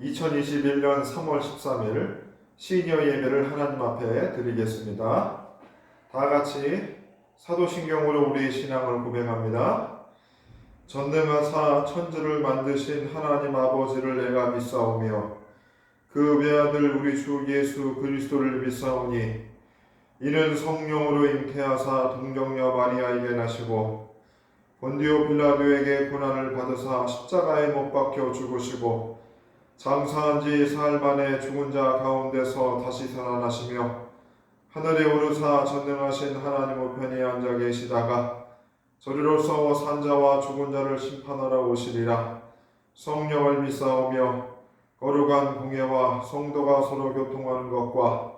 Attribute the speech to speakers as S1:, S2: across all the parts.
S1: 2021년 3월 13일 시니어 예배를 하나님 앞에 드리겠습니다. 다 같이 사도신경으로 우리 신앙을 고백합니다. 전능하사 천지를 만드신 하나님 아버지를 내가 믿사오며 그 외아들 우리 주 예수 그리스도를 믿사오니 이는 성령으로 잉태하사 동정녀 마리아에게 나시고 본디오 빌라도에게 고난을 받으사 십자가에 못 박혀 죽으시고 장사한 지 사흘 만에 죽은 자 가운데서 다시 살아나시며 하늘에 오르사 전능하신 하나님 우편에 앉아 계시다가 저리로서 산자와 죽은 자를 심판하러 오시리라. 성령을 믿사오며 거룩한 공예와 성도가 서로 교통하는 것과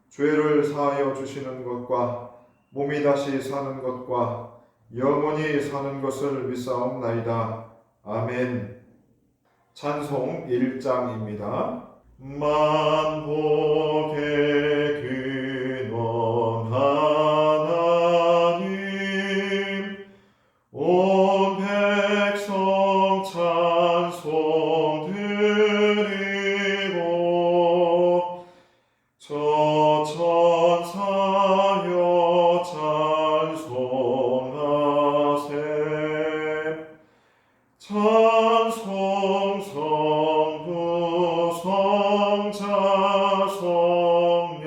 S1: 죄를 사하여 주시는 것과 몸이 다시 사는 것과 영원히 사는 것을 믿사옵나이다. 아멘. 찬송 1장입니다. 만복의 근원 하나님 온 백성 찬송 드리고 저 천사여 찬송하세. 찬송 성부 성자 성령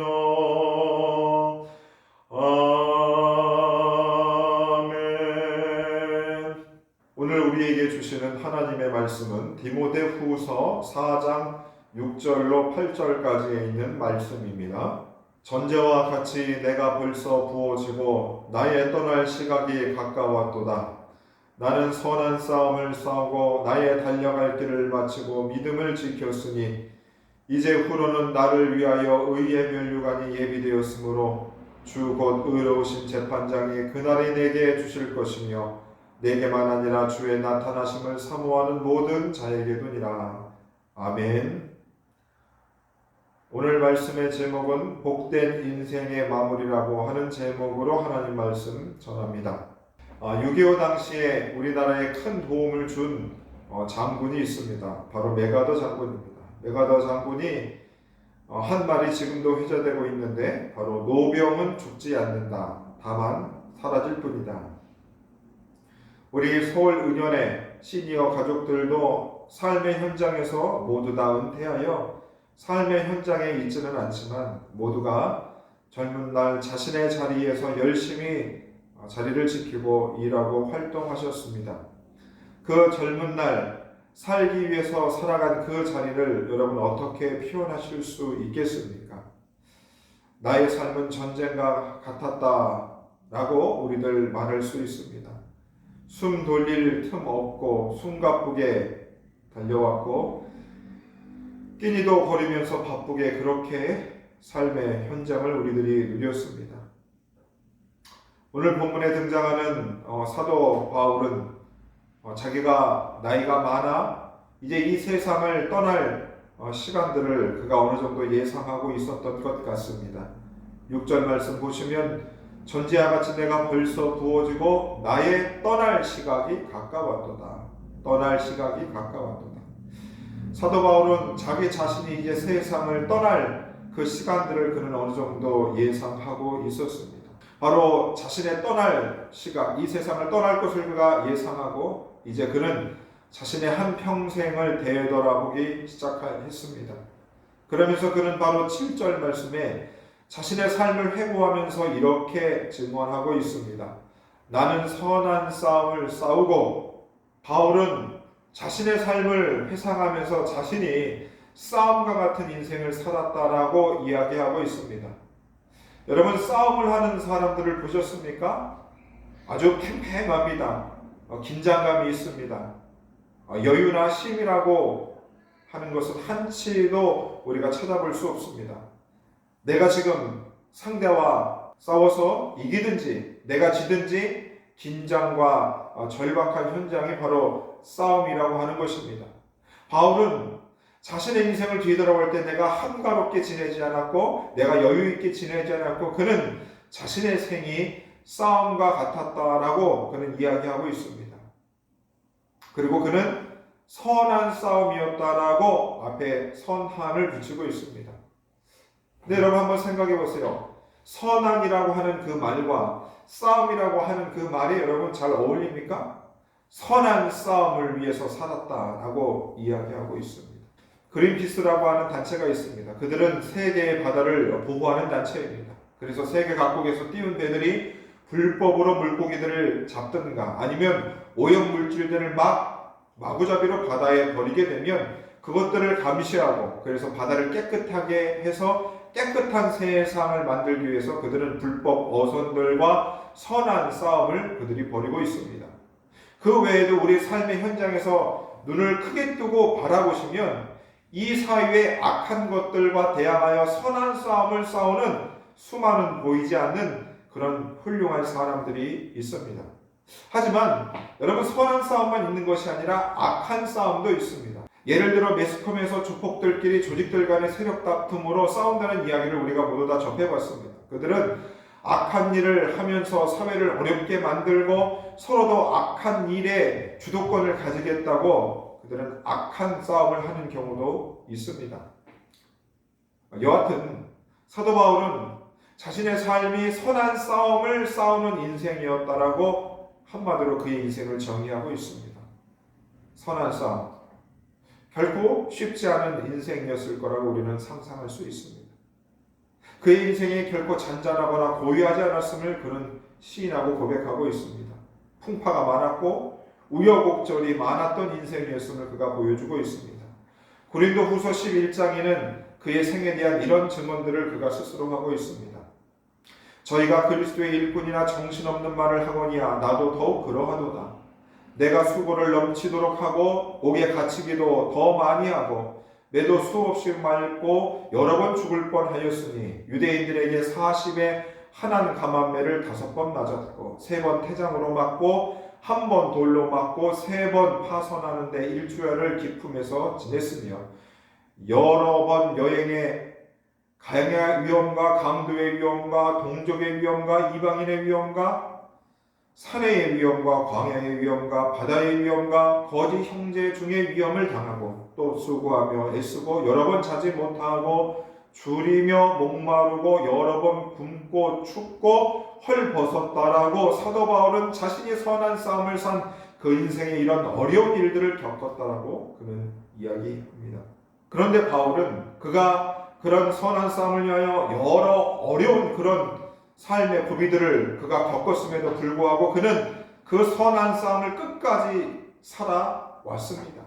S1: 아멘. 오늘 우리에게 주시는 하나님의 말씀은 디모데후서 4장 6절로 8절까지에 있는 말씀입니다. 전제와 같이 내가 벌써 부어지고 나의 떠날 시각이 가까웠도다. 나는 선한 싸움을 싸우고 나의 달려갈 길을 마치고 믿음을 지켰으니 이제 후로는 나를 위하여 의의 면류관이 예비되었으므로 주 곧 의로우신 재판장이 그날이 내게 주실 것이며 내게만 아니라 주의 나타나심을 사모하는 모든 자에게도니라. 아멘. 오늘 말씀의 제목은 복된 인생의 마무리라고 하는 제목으로 하나님 말씀 전합니다. 6.25 당시에 우리나라에 큰 도움을 준 장군이 있습니다. 바로 메가더 장군입니다. 메가더 장군이 한 말이 지금도 회자되고 있는데 바로 노병은 죽지 않는다. 다만 사라질 뿐이다. 우리 서울 은현의 시니어 가족들도 삶의 현장에서 모두 다 은퇴하여 삶의 현장에 있지는 않지만 모두가 젊은 날 자신의 자리에서 열심히 자리를 지키고 일하고 활동하셨습니다. 그 젊은 날 살기 위해서 살아간 그 자리를 여러분 어떻게 표현하실 수 있겠습니까? 나의 삶은 전쟁과 같았다라고 우리들 말할 수 있습니다. 숨 돌릴 틈 없고 숨가쁘게 달려왔고 끼니도 거리면서 바쁘게 그렇게 삶의 현장을 우리들이 누렸습니다. 오늘 본문에 등장하는 사도 바울은 자기가 나이가 많아 이제 이 세상을 떠날 시간들을 그가 어느 정도 예상하고 있었던 것 같습니다. 6절 말씀 보시면 전제와 같이 내가 벌써 부어지고 나의 떠날 시각이 가까웠도다. 떠날 시각이 가까웠도다. 사도 바울은 자기 자신이 이제 세상을 떠날 그 시간들을 그는 어느 정도 예상하고 있었습니다. 바로 자신의 떠날 시각, 이 세상을 떠날 것을 그가 예상하고 이제 그는 자신의 한 평생을 되돌아보기 시작했습니다. 그러면서 그는 바로 7절 말씀에 자신의 삶을 회고하면서 이렇게 증언하고 있습니다. 나는 선한 싸움을 싸우고, 바울은 자신의 삶을 회상하면서 자신이 싸움과 같은 인생을 살았다라고 이야기하고 있습니다. 여러분, 싸움을 하는 사람들을 보셨습니까? 아주 팽팽합니다. 긴장감이 있습니다. 여유나 쉼이라고 하는 것은 한치도 우리가 찾아볼 수 없습니다. 내가 지금 상대와 싸워서 이기든지 내가 지든지 긴장과 절박한 현장이 바로 싸움이라고 하는 것입니다. 바울은 자신의 인생을 뒤돌아볼 때 내가 한가롭게 지내지 않았고 내가 여유 있게 지내지 않았고 그는 자신의 생이 싸움과 같았다라고 그는 이야기하고 있습니다. 그리고 그는 선한 싸움이었다라고 앞에 선한을 붙이고 있습니다. 근데 여러분 한번 생각해 보세요. 선한이라고 하는 그 말과 싸움이라고 하는 그 말이 여러분 잘 어울립니까? 선한 싸움을 위해서 살았다라고 이야기하고 있습니다. 그린피스라고 하는 단체가 있습니다. 그들은 세계의 바다를 보호하는 단체입니다. 그래서 세계 각국에서 띄운 배들이 불법으로 물고기들을 잡든가 아니면 오염물질들을 마구잡이로 바다에 버리게 되면 그것들을 감시하고 그래서 바다를 깨끗하게 해서 깨끗한 세상을 만들기 위해서 그들은 불법 어선들과 선한 싸움을 그들이 벌이고 있습니다. 그 외에도 우리 삶의 현장에서 눈을 크게 뜨고 바라보시면 이 사회의 악한 것들과 대항하여 선한 싸움을 싸우는 수많은 보이지 않는 그런 훌륭한 사람들이 있습니다. 하지만 여러분 선한 싸움만 있는 것이 아니라 악한 싸움도 있습니다. 예를 들어 매스컴에서 조폭들끼리 조직들 간의 세력 다툼으로 싸운다는 이야기를 우리가 모두 다 접해봤습니다. 그들은 악한 일을 하면서 사회를 어렵게 만들고 서로도 악한 일에 주도권을 가지겠다고 그들은 악한 싸움을 하는 경우도 있습니다. 여하튼 사도 바울은 자신의 삶이 선한 싸움을 싸우는 인생이었다라고 한마디로 그의 인생을 정의하고 있습니다. 선한 싸움. 결코 쉽지 않은 인생이었을 거라고 우리는 상상할 수 있습니다. 그의 인생이 결코 잔잔하거나 고요하지 않았음을 그는 시인하고 고백하고 있습니다. 풍파가 많았고 우여곡절이 많았던 인생이었음을 그가 보여주고 있습니다. 고린도후서 11장에는 그의 생에 대한 이런 증언들을 그가 스스로 하고 있습니다. 저희가 그리스도의 일꾼이나 정신없는 말을 하거니와 나도 더욱 그러하도다. 내가 수고를 넘치도록 하고 옥에 갇히기도 더 많이 하고 매도 수없이 맑고 여러 번 죽을 뻔하였으니 유대인들에게 40에 한한 감암매를 5번 맞았고 3번 태장으로 맞고 1번 돌로 맞고 3번 파선하는데 일주일을 기품에서 지냈으며 여러 번 여행에 가양의 위험과 강도의 위험과 동족의 위험과 이방인의 위험과 산해의 위험과 광야의 위험과 바다의 위험과 거짓 형제 중의 위험을 당하고 또 수고하며 애쓰고 여러 번 자지 못하고 줄이며 목마르고 여러 번 굶고 춥고 헐벗었다라고 사도 바울은 자신이 선한 싸움을 산 그 인생의 이런 어려운 일들을 겪었다라고 그는 이야기합니다. 그런데 바울은 그가 그런 선한 싸움을 위하여 여러 어려운 그런 삶의 고비들을 그가 겪었음에도 불구하고 그는 그 선한 싸움을 끝까지 살아왔습니다.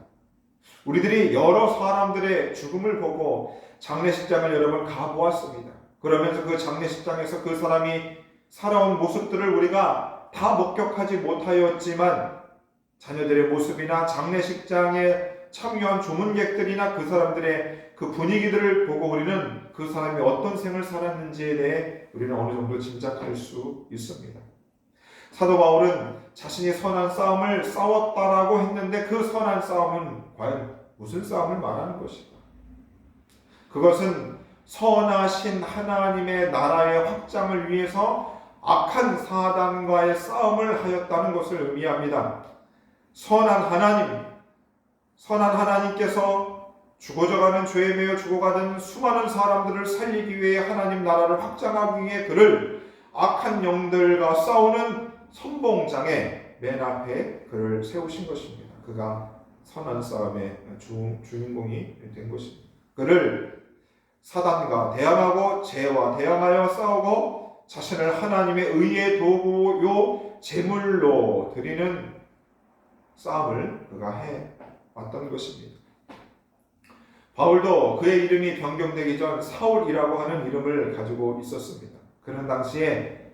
S1: 우리들이 여러 사람들의 죽음을 보고 장례식장을 여러 번 가보았습니다. 그러면서 그 장례식장에서 그 사람이 살아온 모습들을 우리가 다 목격하지 못하였지만 자녀들의 모습이나 장례식장에 참여한 조문객들이나 그 사람들의 그 분위기들을 보고 우리는 그 사람이 어떤 생을 살았는지에 대해 우리는 어느 정도 짐작할 수 있습니다. 사도 바울은 자신이 선한 싸움을 싸웠다라고 했는데 그 선한 싸움은 과연 무슨 싸움을 말하는 것일까? 그것은 선하신 하나님의 나라의 확장을 위해서 악한 사단과의 싸움을 하였다는 것을 의미합니다. 선한 하나님께서 죽어져가는 죄에 매여 죽어가는 수많은 사람들을 살리기 위해 하나님 나라를 확장하기 위해 그를 악한 영들과 싸우는 선봉장에 맨 앞에 그를 세우신 것입니다. 그가 선한 싸움의 주인공이 된 것입니다. 그를 사단과 대항하고 죄와 대항하여 싸우고 자신을 하나님의 의의 도구요 제물로 드리는 싸움을 그가 해왔던 것입니다. 바울도 그의 이름이 변경되기 전 사울이라고 하는 이름을 가지고 있었습니다. 그는 당시에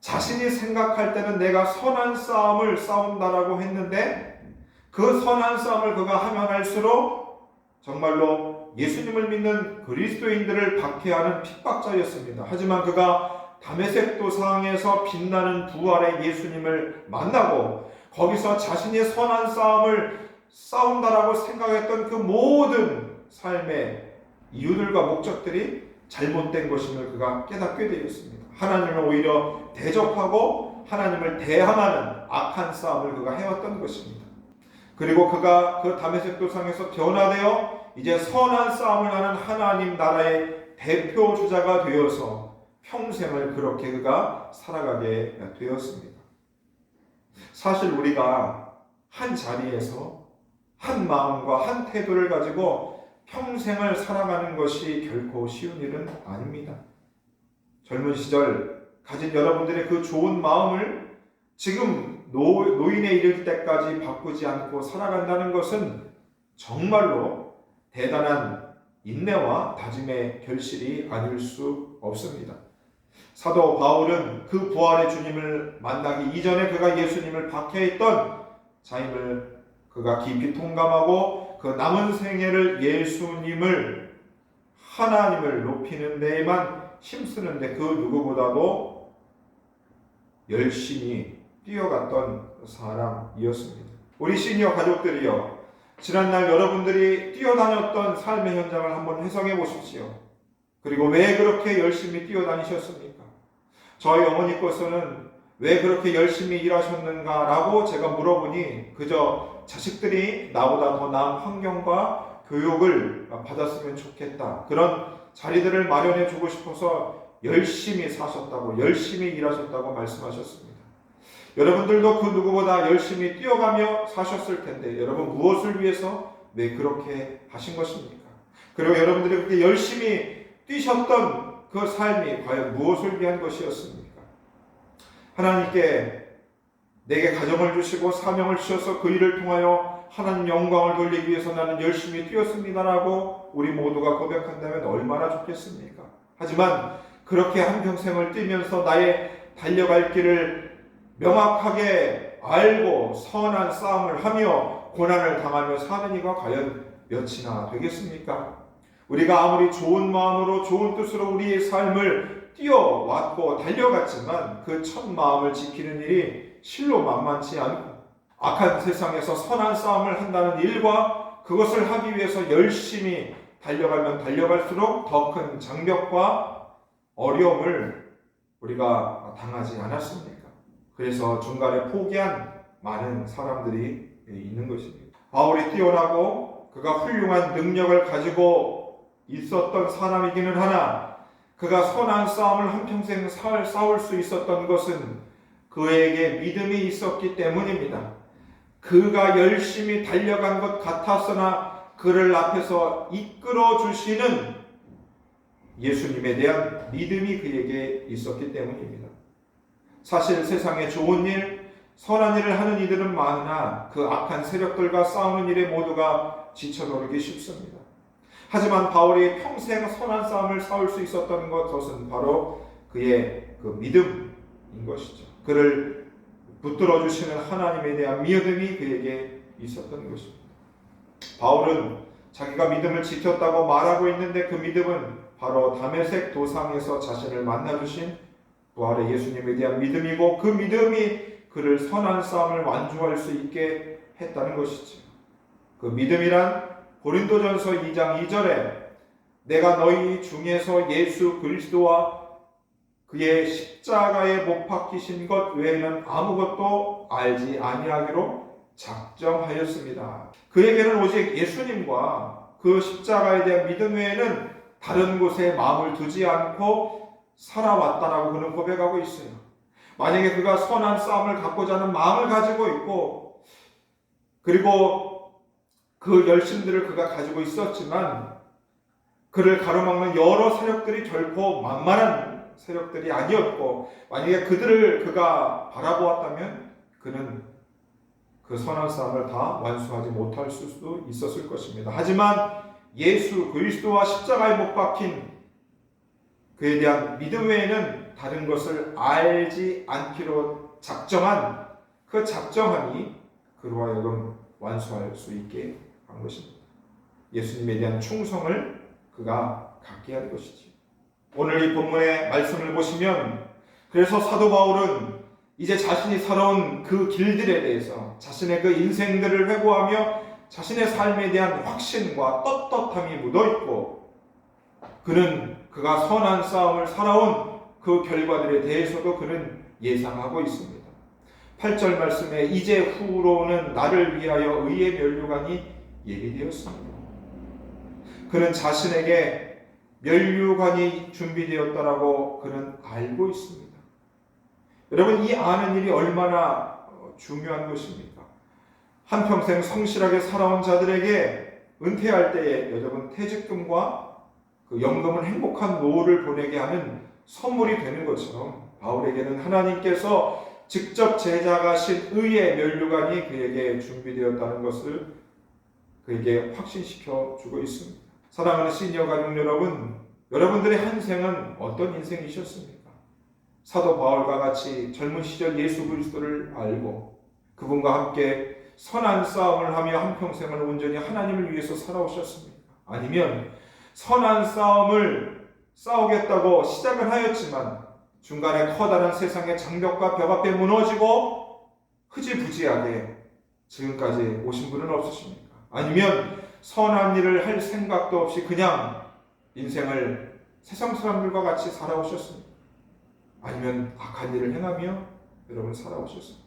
S1: 자신이 생각할 때는 내가 선한 싸움을 싸운다라고 했는데 그 선한 싸움을 그가 하면 할수록 정말로 예수님을 믿는 그리스도인들을 박해하는 핍박자였습니다. 하지만 그가 다메섹 도상에서 빛나는 부활의 예수님을 만나고 거기서 자신이 선한 싸움을 싸운다라고 생각했던 그 모든 삶의 이유들과 목적들이 잘못된 것임을 그가 깨닫게 되었습니다. 하나님을 오히려 대적하고 하나님을 대항하는 악한 싸움을 그가 해왔던 것입니다. 그리고 그가 그 다메섹 도상에서 변화되어 이제 선한 싸움을 하는 하나님 나라의 대표 주자가 되어서 평생을 그렇게 그가 살아가게 되었습니다. 사실 우리가 한 자리에서 한 마음과 한 태도를 가지고 평생을 살아가는 것이 결코 쉬운 일은 아닙니다. 젊은 시절 가진 여러분들의 그 좋은 마음을 지금 노인에 이를 때까지 바꾸지 않고 살아간다는 것은 정말로 대단한 인내와 다짐의 결실이 아닐 수 없습니다. 사도 바울은 그 부활의 주님을 만나기 이전에 그가 예수님을 박해했던 자임을 그가 깊이 통감하고 그 남은 생애를 예수님을 하나님을 높이는 데에만 힘쓰는데 그 누구보다도 열심히 뛰어갔던 사람이었습니다. 우리 시니어 가족들이요, 지난날 여러분들이 뛰어다녔던 삶의 현장을 한번 회상해 보십시오. 그리고 왜 그렇게 열심히 뛰어다니셨습니까? 저희 어머니께서는 왜 그렇게 열심히 일하셨는가라고 제가 물어보니 그저 자식들이 나보다 더 나은 환경과 교육을 받았으면 좋겠다, 그런 자리들을 마련해 주고 싶어서 열심히 사셨다고, 열심히 일하셨다고 말씀하셨습니다. 여러분들도 그 누구보다 열심히 뛰어가며 사셨을 텐데 여러분 무엇을 위해서 왜 그렇게 하신 것입니까? 그리고 여러분들이 그렇게 열심히 뛰셨던 그 삶이 과연 무엇을 위한 것이었습니까? 하나님께 내게 가정을 주시고 사명을 주셔서 그 일을 통하여 하나님 영광을 돌리기 위해서 나는 열심히 뛰었습니다라고 우리 모두가 고백한다면 얼마나 좋겠습니까? 하지만 그렇게 한평생을 뛰면서 나의 달려갈 길을 명확하게 알고 선한 싸움을 하며 고난을 당하며 사는 이가 과연 몇이나 되겠습니까? 우리가 아무리 좋은 마음으로 좋은 뜻으로 우리의 삶을 뛰어왔고 달려갔지만 그 첫 마음을 지키는 일이 실로 만만치 않고 악한 세상에서 선한 싸움을 한다는 일과 그것을 하기 위해서 열심히 달려가면 달려갈수록 더 큰 장벽과 어려움을 우리가 당하지 않았습니까? 그래서 중간에 포기한 많은 사람들이 있는 것입니다. 바울이 뛰어나고 그가 훌륭한 능력을 가지고 있었던 사람이기는 하나 그가 선한 싸움을 한평생 싸울 수 있었던 것은 그에게 믿음이 있었기 때문입니다. 그가 열심히 달려간 것 같았으나 그를 앞에서 이끌어 주시는 예수님에 대한 믿음이 그에게 있었기 때문입니다. 사실 세상에 좋은 일, 선한 일을 하는 이들은 많으나 그 악한 세력들과 싸우는 일에 모두가 지쳐버리기 쉽습니다. 하지만 바울이 평생 선한 싸움을 싸울 수 있었던 것은 바로 그의 그 믿음인 것이죠. 그를 붙들어 주시는 하나님에 대한 믿음이 그에게 있었던 것입니다. 바울은 자기가 믿음을 지켰다고 말하고 있는데 그 믿음은 바로 다메섹 도상에서 자신을 만나주신 부활의 예수님에 대한 믿음이고 그 믿음이 그를 선한 싸움을 완주할 수 있게 했다는 것이죠. 그 믿음이란 고린도전서 2장 2절에 내가 너희 중에서 예수 그리스도와 그의 십자가에 못 박히신 것 외에는 아무것도 알지 아니하기로 작정하였습니다. 그에게는 오직 예수님과 그 십자가에 대한 믿음 외에는 다른 곳에 마음을 두지 않고 살아왔다라고 그는 고백하고 있어요. 만약에 그가 선한 싸움을 갖고자 하는 마음을 가지고 있고 그리고 그 열심들을 그가 가지고 있었지만 그를 가로막는 여러 세력들이 결코 만만한 세력들이 아니었고 만약에 그들을 그가 바라보았다면 그는 그 선한 싸움을 다 완수하지 못할 수도 있었을 것입니다. 하지만 예수 그리스도와 십자가에 못 박힌 그에 대한 믿음 외에는 다른 것을 알지 않기로 작정한 그 작정함이 그로 하여금 완수할 수 있게 한 것입니다. 예수님에 대한 충성을 그가 갖게 한 것이죠. 오늘 이 본문의 말씀을 보시면 그래서 사도 바울은 이제 자신이 살아온 그 길들에 대해서 자신의 그 인생들을 회고하며 자신의 삶에 대한 확신과 떳떳함이 묻어있고 그가 선한 싸움을 살아온 그 결과들에 대해서도 그는 예상하고 있습니다. 8절 말씀에 이제 후로는 나를 위하여 의의 면류관이 예비되었습니다. 그는 자신에게 면류관이 준비되었다라고 그는 알고 있습니다. 여러분, 이 아는 일이 얼마나 중요한 것입니까? 한평생 성실하게 살아온 자들에게 은퇴할 때에 여러분 퇴직금과 그 연금은 행복한 노후를 보내게 하는 선물이 되는 것처럼 바울에게는 하나님께서 직접 제작하신 의의 면류관이 그에게 준비되었다는 것을 그에게 확신시켜 주고 있습니다. 사랑하는 시니어 가족 여러분, 여러분들의 한 생은 어떤 인생이셨습니까? 사도 바울과 같이 젊은 시절 예수 그리스도를 알고 그분과 함께 선한 싸움을 하며 한평생을 온전히 하나님을 위해서 살아오셨습니까? 아니면 선한 싸움을 싸우겠다고 시작을 하였지만 중간에 커다란 세상의 장벽과 벽 앞에 무너지고 흐지부지하게 지금까지 오신 분은 없으십니까? 아니면 선한 일을 할 생각도 없이 그냥 인생을 세상 사람들과 같이 살아오셨습니까? 아니면 악한 일을 행하며 여러분 살아오셨습니까?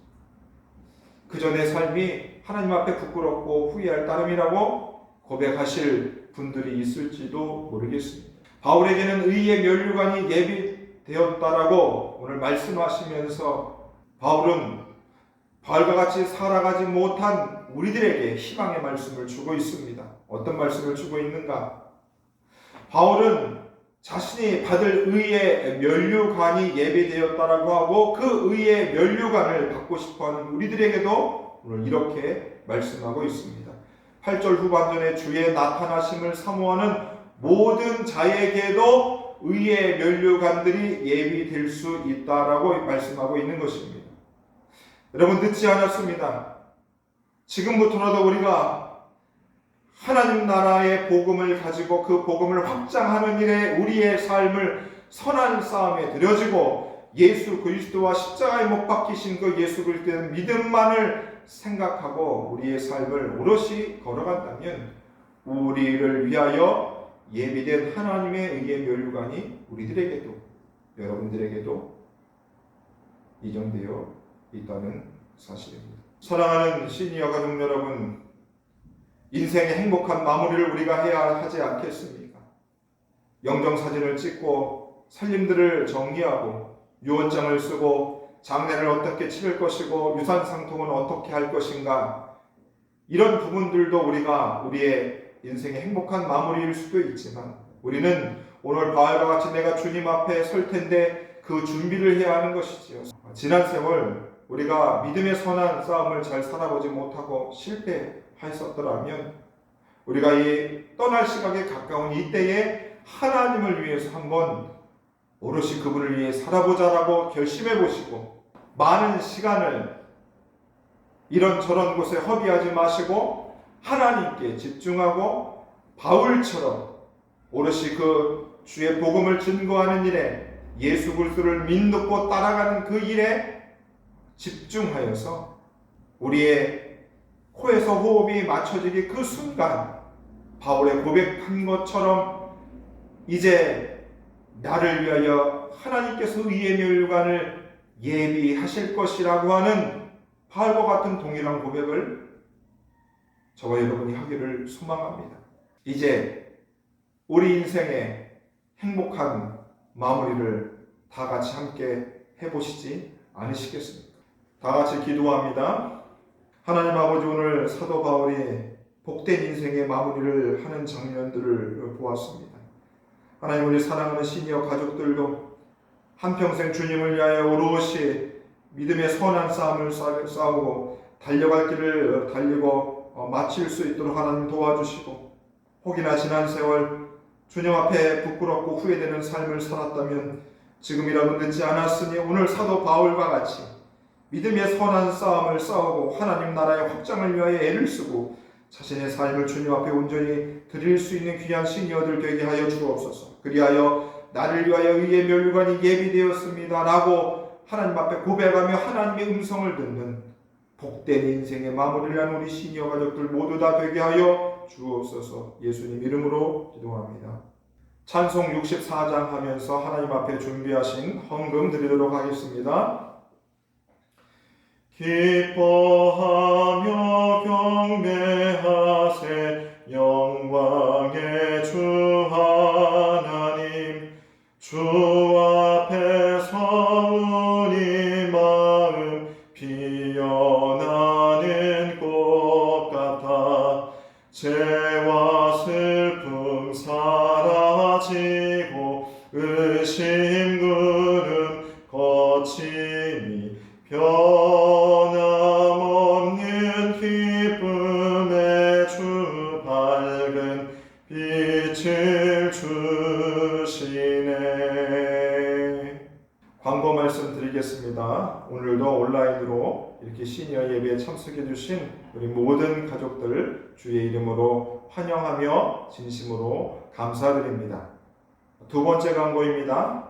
S1: 그저 내 삶이 하나님 앞에 부끄럽고 후회할 따름이라고 고백하실 분들이 있을지도 모르겠습니다. 바울에게는 의의 면류관이 예비되었다라고 오늘 말씀하시면서 바울은 바울과 같이 살아가지 못한 우리들에게 희망의 말씀을 주고 있습니다. 어떤 말씀을 주고 있는가? 바울은 자신이 받을 의의 면류관이 예비되었다라고 하고 그 의의 면류관을 받고 싶어하는 우리들에게도 오늘 이렇게 말씀하고 있습니다. 8절 후반전에 주의 나타나심을 사모하는 모든 자에게도 의의 면류관들이 예비될 수 있다라고 말씀하고 있는 것입니다. 여러분, 늦지 않았습니다. 지금부터라도 우리가 하나님 나라의 복음을 가지고 그 복음을 확장하는 일에 우리의 삶을 선한 싸움에 들여지고 예수 그리스도와 십자가에 못 박히신 그 예수 그리스도의 믿음만을 생각하고 우리의 삶을 오롯이 걸어간다면 우리를 위하여 예비된 하나님의 의의 면류관이 우리들에게도 여러분들에게도 이정되어 있다는 사실입니다. 사랑하는 시니어 가족 여러분, 인생의 행복한 마무리를 우리가 해야 하지 않겠습니까? 영정사진을 찍고 살림들을 정리하고 유언장을 쓰고 장례를 어떻게 치를 것이고 유산상통은 어떻게 할 것인가, 이런 부분들도 우리가 우리의 인생의 행복한 마무리일 수도 있지만 우리는 오늘 바울과 같이 내가 주님 앞에 설 텐데 그 준비를 해야 하는 것이지요. 지난 세월 우리가 믿음의 선한 싸움을 잘 살아보지 못하고 실패하였더라면 우리가 이 떠날 시각에 가까운 이때에 하나님을 위해서 한번 오롯이 그분을 위해 살아보자라고 결심해 보시고 많은 시간을 이런저런 곳에 허비하지 마시고 하나님께 집중하고 바울처럼 오롯이 그 주의 복음을 증거하는 일에 예수 그리스도를 믿고 따라가는 그 일에 집중하여서 우리의 코에서 호흡이 맞춰지기 그 순간 바울의 고백한 것처럼 이제 나를 위하여 하나님께서 의의 면류관을 예비하실 것이라고 하는 바울과 같은 동일한 고백을 저와 여러분이 하기를 소망합니다. 이제 우리 인생의 행복한 마무리를 다 같이 함께 해보시지 않으시겠습니까? 다 같이 기도합니다. 하나님 아버지, 오늘 사도 바울이 복된 인생의 마무리를 하는 장면들을 보았습니다. 하나님, 우리 사랑하는 시니어 가족들도 한평생 주님을 위하여 오롯이 믿음의 선한 싸움을 싸우고 달려갈 길을 달리고 마칠 수 있도록 하나님 도와주시고, 혹이나 지난 세월 주님 앞에 부끄럽고 후회되는 삶을 살았다면 지금이라도 늦지 않았으니 오늘 사도 바울과 같이 믿음의 선한 싸움을 싸우고 하나님 나라의 확장을 위하여 애를 쓰고 자신의 삶을 주님 앞에 온전히 드릴 수 있는 귀한 시니어들 되게 하여 주옵소서. 그리하여 나를 위하여 의의 면류관이 예비되었습니다 라고 하나님 앞에 고백하며 하나님의 음성을 듣는 복된 인생의 마무리를 한 우리 시니어 가족들 모두 다 되게 하여 주옵소서. 예수님 이름으로 기도합니다. 찬송 64장 하면서 하나님 앞에 준비하신 헌금 드리도록 하겠습니다. 기뻐하며 경배하세 영광의 주 하나님. 주 앞에서 우리 마음 피어나는 꽃 같아 죄와 슬픔 사라지고 의심 구름 거침이 변함없는 기쁨의 주 밝은 빛을 주시네. 광고 말씀 드리겠습니다. 오늘도 온라인으로 이렇게 시니어 예배에 참석해 주신 우리 모든 가족들 주의 이름으로 환영하며 진심으로 감사드립니다. 두 번째 광고입니다.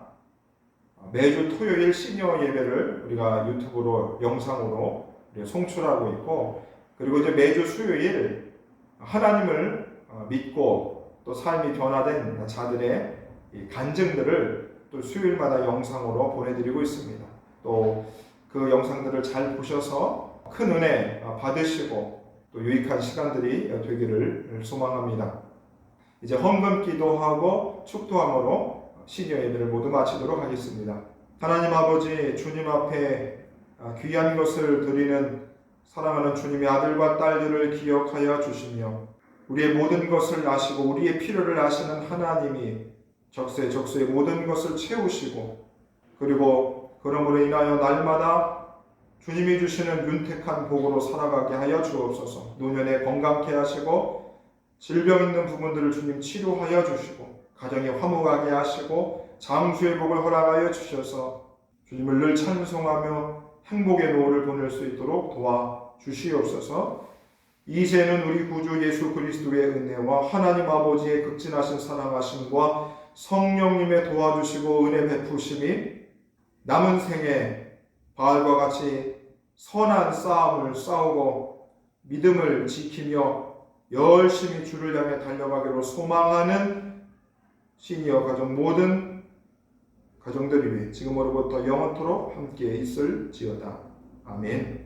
S1: 매주 토요일 시니어 예배를 우리가 유튜브로 영상으로 송출하고 있고, 그리고 이제 매주 수요일 하나님을 믿고 또 삶이 변화된 자들의 간증들을 또 수요일마다 영상으로 보내드리고 있습니다. 또 그 영상들을 잘 보셔서 큰 은혜 받으시고 또 유익한 시간들이 되기를 소망합니다. 이제 헌금 기도하고 축도함으로 시니어 예배를 모두 마치도록 하겠습니다. 하나님 아버지, 주님 앞에 귀한 것을 드리는 사랑하는 주님의 아들과 딸들을 기억하여 주시며 우리의 모든 것을 아시고 우리의 필요를 아시는 하나님이 적세적소의 모든 것을 채우시고, 그리고 그러므로 인하여 날마다 주님이 주시는 윤택한 복으로 살아가게 하여 주옵소서. 노년에 건강케 하시고 질병 있는 부분들을 주님 치료하여 주시고 가정에 화목하게 하시고 장수의 복을 허락하여 주셔서 주님을 늘 찬송하며 행복의 노을을 보낼 수 있도록 도와주시옵소서. 이제는 우리 구주 예수 그리스도의 은혜와 하나님 아버지의 극진하신 사랑하심과 성령님의 도와주시고 은혜 베푸심이 남은 생에 바알과 같이 선한 싸움을 싸우고 믿음을 지키며 열심히 주를 향해 달려가기로 소망하는 시니어 가족 모든 가정들 위해 지금으로부터 영원토록 함께 있을지어다. 아멘.